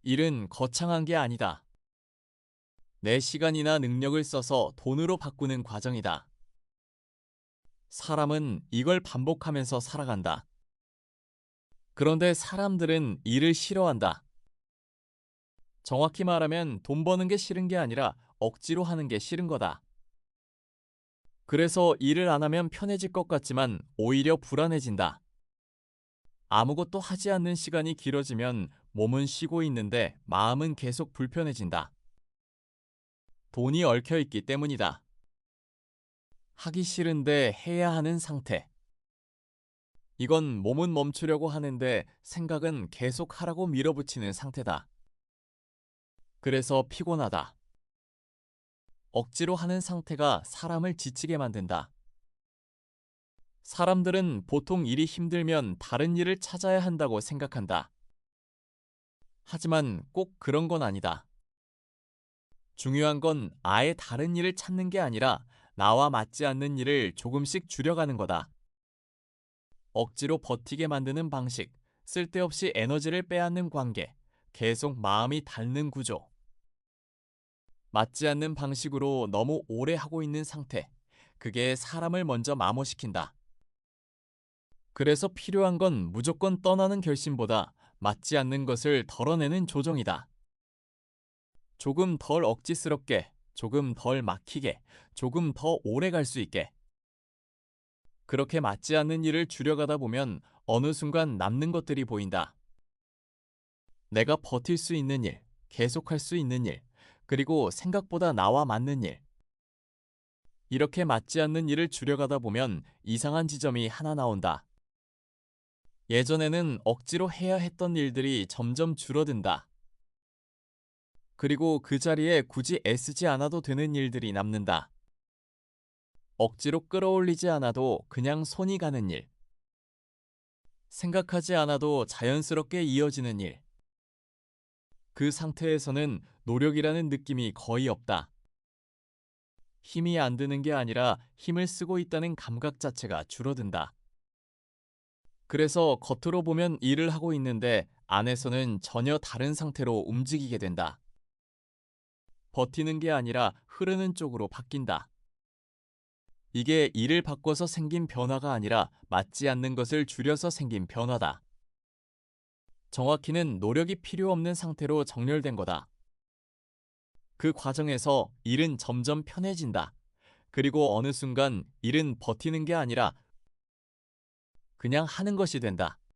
일은 거창한 게 아니다. 내 시간이나 능력을 써서 돈으로 바꾸는 과정이다. 사람은 이걸 반복하면서 살아간다. 그런데 사람들은 일을 싫어한다. 정확히 말하면 돈 버는 게 싫은 게 아니라 억지로 하는 게 싫은 거다. 그래서 일을 안 하면 편해질 것 같지만 오히려 불안해진다. 아무것도 하지 않는 시간이 길어지면 몸은 쉬고 있는데 마음은 계속 불편해진다. 돈이 얽혀 있기 때문이다. 하기 싫은데 해야 하는 상태. 이건 몸은 멈추려고 하는데 생각은 계속 하라고 밀어붙이는 상태다. 그래서 피곤하다. 억지로 하는 상태가 사람을 지치게 만든다. 사람들은 보통 일이 힘들면 다른 일을 찾아야 한다고 생각한다. 하지만 꼭 그런 건 아니다. 중요한 건 아예 다른 일을 찾는 게 아니라 나와 맞지 않는 일을 조금씩 줄여가는 거다. 억지로 버티게 만드는 방식, 쓸데없이 에너지를 빼앗는 관계, 계속 마음이 닳는 구조. 맞지 않는 방식으로 너무 오래 하고 있는 상태. 그게 사람을 먼저 마모시킨다. 그래서 필요한 건 무조건 떠나는 결심보다 맞지 않는 것을 덜어내는 조정이다. 조금 덜 억지스럽게, 조금 덜 막히게, 조금 더 오래 갈 수 있게. 그렇게 맞지 않는 일을 줄여가다 보면 어느 순간 남는 것들이 보인다. 내가 버틸 수 있는 일, 계속할 수 있는 일, 그리고 생각보다 나와 맞는 일. 이렇게 맞지 않는 일을 줄여가다 보면 이상한 지점이 하나 나온다. 예전에는 억지로 해야 했던 일들이 점점 줄어든다. 그리고 그 자리에 굳이 애쓰지 않아도 되는 일들이 남는다. 억지로 끌어올리지 않아도 그냥 손이 가는 일. 생각하지 않아도 자연스럽게 이어지는 일. 그 상태에서는 노력이라는 느낌이 거의 없다. 힘이 안 드는 게 아니라 힘을 쓰고 있다는 감각 자체가 줄어든다. 그래서 겉으로 보면 일을 하고 있는데 안에서는 전혀 다른 상태로 움직이게 된다. 버티는 게 아니라 흐르는 쪽으로 바뀐다. 이게 일을 바꿔서 생긴 변화가 아니라 맞지 않는 것을 줄여서 생긴 변화다. 정확히는 노력이 필요 없는 상태로 정렬된 거다. 그 과정에서 일은 점점 편해진다. 그리고 어느 순간 일은 버티는 게 아니라 그냥 하는 것이 된다.